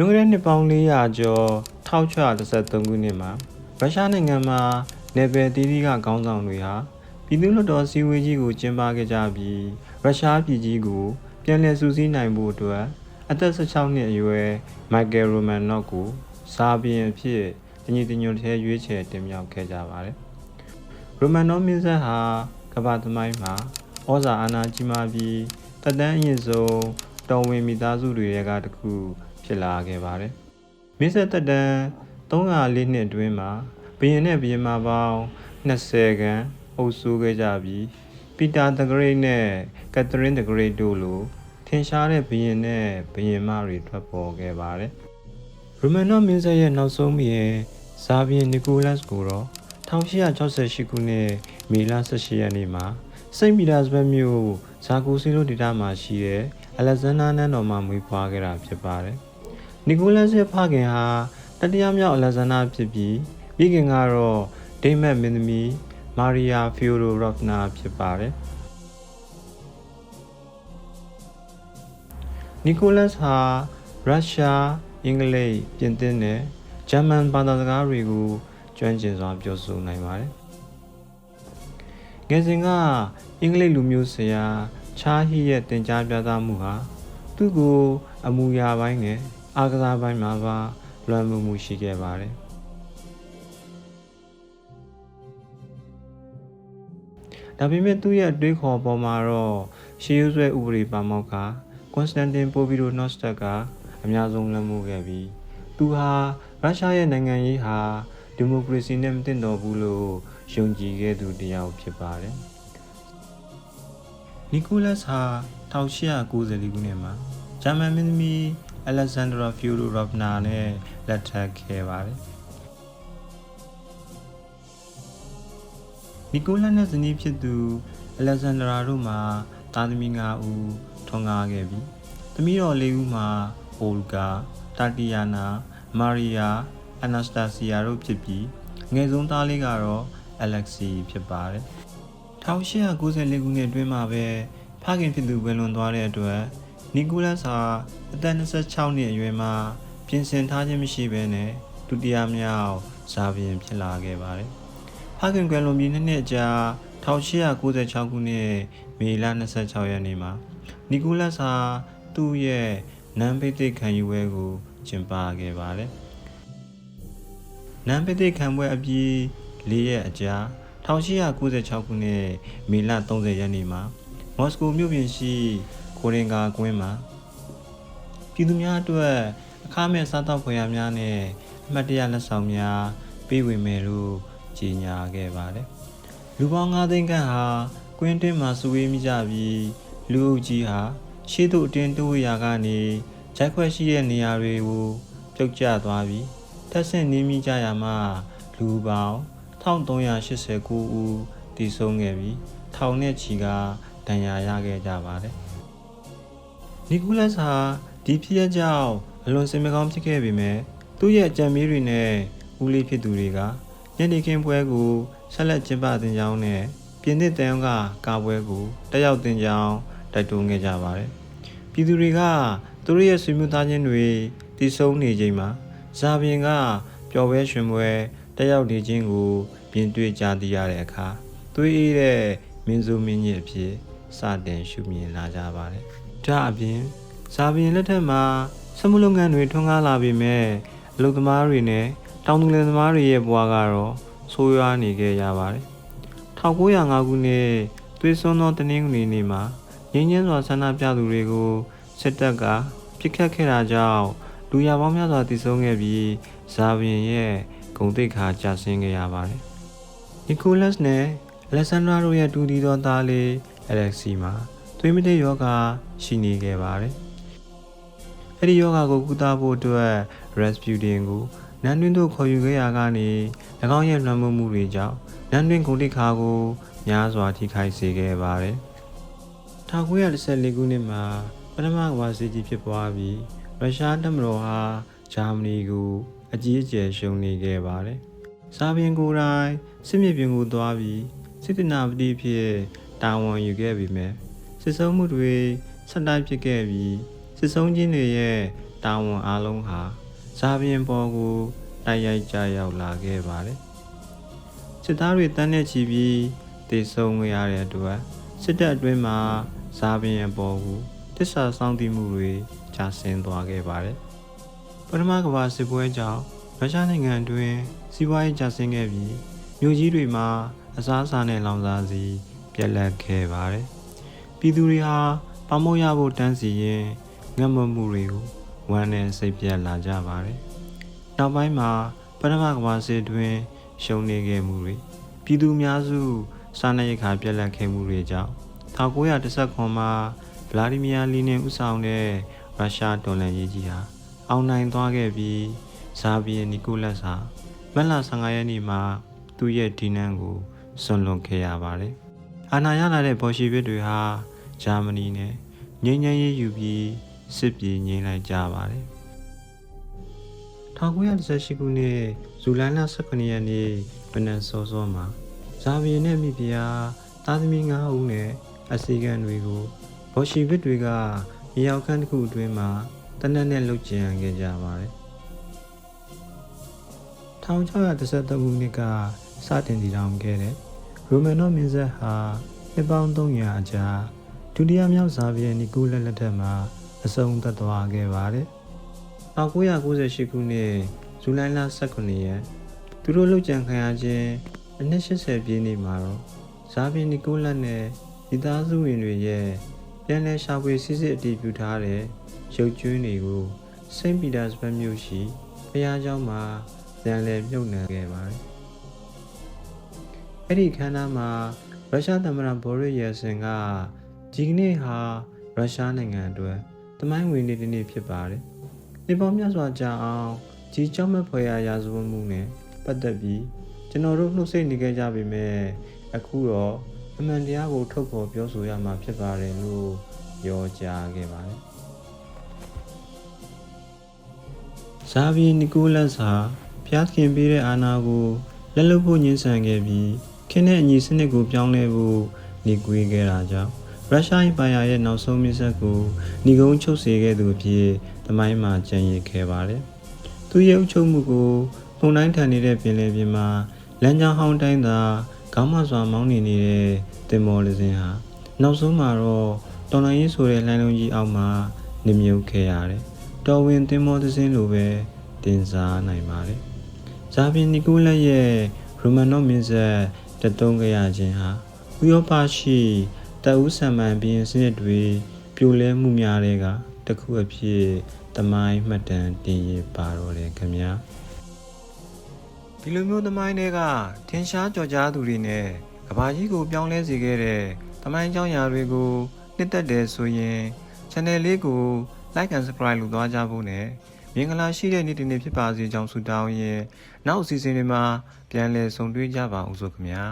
လွန်ခဲ့တဲ့နှစ်ပေါင်း400ကျော်1613ခုနှစ်မှာရုရှားနိုင်ငံမှာနယ်ပယ်တီးတီးကခေါင်းဆောင်တွေဟာပြည်သူ့လွှတ်တော်စည်းဝေးကြီးကိုကျင်းပခဲ့ကြပြီးရုရှားပြည်ကြီးကိုပြန်လည်စုစည်းနိုင်ဖို့အတွက်အသက်16နှစ်အရွယ်မိုက်ကယ်ရိုမန်နော့ကိုဇာဘီယံအဖြစ်တညီတညွတ်ထဲရွေးချယ်တင်မြှောက်ခဲ့ကြပါတယ်။ရိုမန်နော့မင်းဆက်ဟာကမ္ဘာသမိုင်းမှာဩဇာအာဏာကြီးမားပြီးသက်တမ်းအရင့်ဆုံးတော်ဝင်မိသားစုတွေကတစ်ခုဖြစ်လာခဲ့ပါတယ်။မင်းဆက်သက်တမ်း304နှစ်အတွင်းမှာဘုရင်နဲ့ဘုရင်မပေါင်း20ခန်းအုပ်စိုးခဲ့ကြပြီးပီတာthe Great နဲ့ကက်သရင်းthe Great တို့လိုထင်ရှားတဲ့ဘုရင်နဲ့ဘုရင်မတွေထွက်ပေါ်ခဲ့ပါတယ်။ရိုမန်နော့မင်းဆက်ရဲ့နောက်ဆုံးဘုရင်ဇာဘီယံနီကိုလတ်ကိုတော့1868ခုနှစ်မေလ18ရက်နေ့မှာစိန့်ပီတာစဘတ်မြို့ဇာကိုစီလိုဒေသမှာရှိတဲ့အလက်ဇန္ဒာနန်းတော်မှာမွေးဖွားခဲ့တာဖြစ်ပါတယ်။နီကိုလတ်ရဲ့ဖခင်ဟာတတိယမြောက်အလက်ဇန္ဒာဖြစ်ပြီးမိခင်ကတော့ဒိမတ်မင်းသမီးမာရီယာဖီယိုဒိုရော့ဖနာဖြစ်ပါတယ်။နီကိုလတ်ဟာရုရှားအင်္ဂလိပ်ပြင်သစ်နဲ့ဂျာမန်ဘာသာစကားတွေကိုကျွမ်းကျင်စွာပြောဆိုနိုင်ပါတယ်။ငယ်စဉ်ကအင်္ဂလိပ်လူမျိုးဆရာချာဟီရဲ့သင်ကြားပြသမှုဟာသူ့ကိုအမူအရာပိုင်းနဲ့အားကစားပိုင်းမှာပါလွှမ်းမိုးမှုရှိခဲ့ပါတယ်။ဒါပေမဲ့သူ့ရဲ့အတွေးခေါ်ပေါ်မှာတော့ရှေးရိုးဆွဲဥပဒေပါမောက္ခကွန်စတန်တင်ပိုဗီဒိုနော့စတက်ကအများဆုံးလွှမ်းမိုးခဲ့ပြီးသူဟာရုရှားရဲ့နိုင်ငံရေးဟာဒီမိုကရေစီနဲ့မသင့်တော်ဘူးလို့ယုံကြည်ခဲ့သူတစ်ယောက်ဖြစ်ပါတယ်။နီကိုလတ်ဟာ1894ခုနှစ်မှာဂျာမန်မင်းသမီးအလက်ဇန္ဒရာဖီယိုဒိုရော့ဖနာနဲ့လက်ထပ်ခဲ့ပါတယ်။နီကိုလတ်နဲ့ဇနီးဖြစ်သူအလက်ဇန္ဒရာတို့မှာသားသမီး5ဦးထွန်းကားခဲ့ပြီးသမီးတော်4ဦးမှာအိုလဂါတာတီယာနာမာရီယာအနက်စတာစီယာတို့ဖြစ်ပြီးငယ်ဆုံးသားလေးကတော့အလက်က်ဆီဖြစ်ပါတယ်1894ခုနှစ်အတွင်းမှာပဲဖခင်ဖြစ်သူကွယ်လွန်သွားတဲ့အတွက်နီကိုလတ်ဟာအသက်26နှစ်အရွယ်မှာပြင်ဆင်ထားခြင်းမရှိဘဲနဲ့ဒုတိယမြောက်ဇာဘီယံဖြစ်လာခဲ့ပါတယ်ဖခင်ကွယ်လွန်ပြီး2နှစ်ကြာ1896ခုနှစ်မေလ26ရက်နေ့မှာနီကိုလတ်ဟာသူ့ရဲ့နန်းပိသိက်ခံယူပွဲကိုကျင်းပခဲ့ပါတယ်နန်းပိသိက်ခံပွဲအပြီး4ရက်အကြာ1896ခုနှစ်မေလ30ရက်နေ့မှာမော်စကိုမြို့ပြင်ရှိကိုရင်ဂါကွင်းမှာပြည်သူများအတွက်အခမဲ့စားသောက်ဖွယ်ရာများနဲ့အမှတ်တရလက်ဆောင်များပေးဝေမယ်လို့ကြေညာခဲ့ပါတယ်။လူပေါင်း9သိန်းခန့်ဟာကွင်းတွင်းမှာစုဝေးမိကြပြီးလူအုပ်ကြီးဟာရှေ့သို့အတင်းတိုးရာကနေဂျက်ခွက်ရှိတဲ့နေရာတွေကိုပြုတ်ကျသွားပြီးထပ်ဆင့်နေမိကြရမှာလူပေါင်း1389ဦးတည်ဆုံးခဲ့ပြီးထောင်နဲ့ချီကဒဏ်ရာရခဲ့ကြပါတယ်။နီကိုလတ်ဟာဒီဖြစ်ရပ်ကြောင့်အလွန်စိတ်မကောင်းဖြစ်ခဲ့ပေမဲ့သူ့ရဲ့အကြံပေးတွေနဲ့ဦးလေးဖြစ်သူတွေကညနေခင်းပွဲကိုဆက်လက်ကျင်းပတင်ကြောင်းနဲ့ပြင်သစ်တန်ရုံးကကာပွဲကိုတက်ရောက်တင်ကြောင်းတိုက်တွန်းခဲ့ကြပါတယ်။ပြည်သူတွေကသူတို့ရဲ့ဆွေမျိုးသားချင်းတွေတည်ဆုံနေချိန်မှာဇာဘီယံကပျော်ပွဲရွှင်ပွဲတက်ရောက်နေခြင်းကိုပြင်တွေ့ကြသိရတဲ့အခါသွေးအေးတဲ့မင်းဆိုးမင်းကြီးအဖြစ်စတင်ရှုမြင်လာကြပါတယ်။ဒါအပြင်ဇာဘီယံလက်ထက်မှာစက်မှုလုပ်ငန်းတွေထွန်းကားလာပေမဲ့အလုပ်သမားတွေနဲ့တောင်သူလယ်သမားတွေရဲ့ဘဝကတော့ဆိုးရွားနေခဲ့ရပါတယ်။1905ခုနှစ်သွေးစွန်းသောတနင်္ဂနွေနေ့မှာငြိမ်းချမ်းစွာဆန္ဒပြသူတွေကိုစစ်တပ်ကပစ်ခတ်ခဲ့တာကြောင့်လူရပေါင်းများစွာတည်ဆုံခဲ့ပြီးဇာဘီယံရဲ့ဂုဏ်သိက္ခာကျဆင်းခဲ့ရပါတယ်။နီကိုလတ်နဲ့အလက်ဆန္ဒရာတို့ရဲ့တူတည်သောသားလေးအလက်ဆီမှာသွေးမတိတ်ရောဂါရှိနေခဲ့ပါတယ်။အဲဒီရောဂါကိုကုသဖို့အတွက် Rasputin ကိုနန်းတွင်းသို့ခေါ်ယူခဲ့ရာကနေ၎င်းရဲ့လွှမ်းမိုးမှုတွေကြောင့်နန်းတွင်းဂုဏ်သိက္ခာကိုများစွာထိခိုက်စေခဲ့ပါတယ်။1914ခုနှစ်မှာပထမကမ္ဘာစစ်ကြီးဖြစ်ပွားပြီးရုရှားတပ်မတော်ဟာဂျာမနီကိုအကြီးအကျယ်ရှုံးနေခဲ့ပါတယ်။ဇာဘီယံကိုယ်တိုင်စစ်မြေပြင်ကိုသွားပြီးစစ်တနာပတိဖြစ်တာဝန်ယူခဲ့ပေမဲ့စစ်ဆုံးမှုတွေဆက်တိုက်ဖြစ်ခဲ့ပြီးစစ်ဆုံးခြင်းတွေရဲ့ တာဝန်အားလုံးဟာဇာဘီယံပေါ်ကိုတိုက်ရိုက်ကြရောက်လာခဲ့ပါတယ်စစ်သားတွေတန်းနဲ့ချီပြီးတေဆုံးခဲ့ရတဲ့အတွက်စစ်တပ်အတွင်းမှာဇာဘီယံပေါ်ကိုတစ္ဆာဆောင်တည်မှုတွေကျဆင်းသွားခဲ့ပါတယ်ပထမကမ္ဘာစစ်ပွဲကြောင့်ရုရှားနိုင်ငံအတွင်းစီးပွားရေးကျဆင်းခဲ့ပြီးမြို့ကြီးတွေမှာအစားအစာနဲ့လောင်စာဆီပြတ်လတ်ခဲ့ပါတယ်ပြည်သူတွေဟာပမိုးရဖို့တန်းစီရင်ငတ်မွတ်မှုတွေကိုဝမ်းနဲ့စိတ်ပြတ်လာကြပါတယ်နောက်ပိုင်းမှာပထမကမ္ဘာစစ်တွင်ရှုံးနေခဲ့မှုတွေပြည်သူများစုစားနပ်ရိက္ခာပြတ်လတ်ခဲ့မှုတွေကြောင့်1919မှာဗလာဒီမီယာလီနင်ဦးဆောင်တဲ့ရုရှားတော်လှန်ရေးကြီးဟာအောင်နိုင်သွားခဲ့ပြီးဇာဘီယံနီကိုလတ်ဟာမတ်လ15ရက်နေ့မှာသူ့ရဲ့ဒီနန်းကိုစွန့်လွတ်ခဲ့ရပါတယ်အာဏာရလာတဲ့ဘော်ရှီဗစ်တွေဟာဂျာမနီနဲ့ငြိမ်းချမ်းရေးယူပြီးစစ်ပြေးငြိမ်းလိုက်ကြပါတယ်1918ခုနှစ်ဇူလိုင်လ18ရက်နေ့မနက်စောစောမှာဇာဘီယံနဲ့မိဖုရားသားသမီး9ဦးနဲ့အစီကံတွေကိုဘော်ရှီဗစ်တွေကမြေရောက်ခန်းတစ်ခုအတွင်းမှာတနက်နဲ့လှုပ်ကြံခဲ့ကြပါတယ်1613ခုနှစ်ကစတင်တည်ထောင်ခဲ့တဲ့ရိုမန်နော့မင်းဆက်ဟာနှစ်ပေါင်း300အကြာဒုတိယမြောက်ဇာဘီယံနီကိုလက်ထက်မှာအဆုံးသတ်သွားခဲ့ပါတယ်1998ခုနှစ်ဇူလိုင်လ18ရက်သူတို့လှုပ်ကြံခံရခြင်းအနှစ်80ပြည့်နေ့မှာတော့ဇာဘီယံနီကိုလက်နဲ့မိသားစုဝင်တွေရဲ့ပြန်လည်ရှာဖွေစစ်စစ်အတည်ပြုထားတဲ့ရုပ်ကြွင်းတွေကိုစိန့်ပီတာစဘတ်မြို့ရှိဘုရားကျောင်းမှာပြန်လည်မြုပ်နှံခဲ့ပါတယ်အဲ့ဒီခန်းသားမှာရုရှားသမ္မတဘော်ရစ်ယယ်ဆင်ကဒီကနေ့ဟာရုရှားနိုင်ငံအတွက်သမိုင်းဝင်နေ့တစ်နေ့ဖြစ်ပါတယ်နှစ်ပေါင်းများစွာကြာအောင်ဒီကြောင့်မဲ့ဖွယ်ရာဇဝတ်မှုနဲ့ပတ်သက်ပြီးကျွန်တော်တို့နှုတ်ဆက်နေကြပေမဲ့အခုတော့အမှန်တရားကိုထုတ်ဖော်ပြောဆိုရမှာဖြစ်ပါတယ်လို့ပြောကြားခဲ့ပါတယ်ဇာဘီယံနီကိုလတ်ဟာဖျားခင်ပေးတဲ့အာဏာကိုလက်လွတ်ဖို့ညှင်းဆန်ခဲ့ပြီးခင်းတဲ့အညီစနစ်ကိုပြောင်းလဲဖို့နေကွေးခဲ့တာကြောင့်ရုရှားအင်ပါယာရဲ့နောက်ဆုံးမြစ်ဆက်ကိုညီကုန်းချုပ်စေခဲ့သူအဖြစ်သမိုင်းမှာကျန်ရစ်ခဲ့ပါတယ်။သူရဲ့အုပ်ချုပ်မှုကိုပုံတိုင်းထန်နေတဲ့ပင်လယ်ပြင်မှာလမ်းကြောင်းဟောင်းတိုင်းသာခေါင်းမစွာမောင်းနေနေတဲ့တင်မော်လစင်ဟာနောက်ဆုံးမှာတော့တော်လိုင်းရေးဆိုတဲ့လှိုင်းလုံးကြီးအောက်မှာနေမြုပ်ခဲ့ရတယ်။တော်ဝင်တင်မော်သစင်းလိုပဲတင်စားနိုင်ပါတယ်။ဇာဘီယံနီကိုလက်ရဲ့ရိုမန်နော့မင်းဆက်တက်တုံးခဲ့ရခြင်းဟာဥရောပရှိတအူးဆံမှန်ပြီးစနစ်တွေပြိုလဲမှုများတဲ့ကတစ်ခုအဖြစ်သမိုင်းမှတ်တမ်းတင်ရပါတော့တယ်ခင်ဗျာဒီလိုမျိုးသမိုင်းတွေကထင်ရှားကြော်ကြားသူတွေနဲ့ကဘာကြီးကိုပြောင်းလဲစေခဲ့တဲ့သမိုင်းကြောင်းရာတွေကိုနှစ်သက်တယ်ဆိုရင် channel လေးကို like and subscribe လုပ်သွားကြဖို့နဲ့မင်္ဂလာရှိတဲ့နေ့တစ်နေ့ဖြစ်ပါစေကြောင်းဆုတောင်းရင်းနောက်အစီအစဉ်တွေမှာပြန်လည်ဆုံတွေ့ကြပါအောင်ဆိုခင်ဗျာ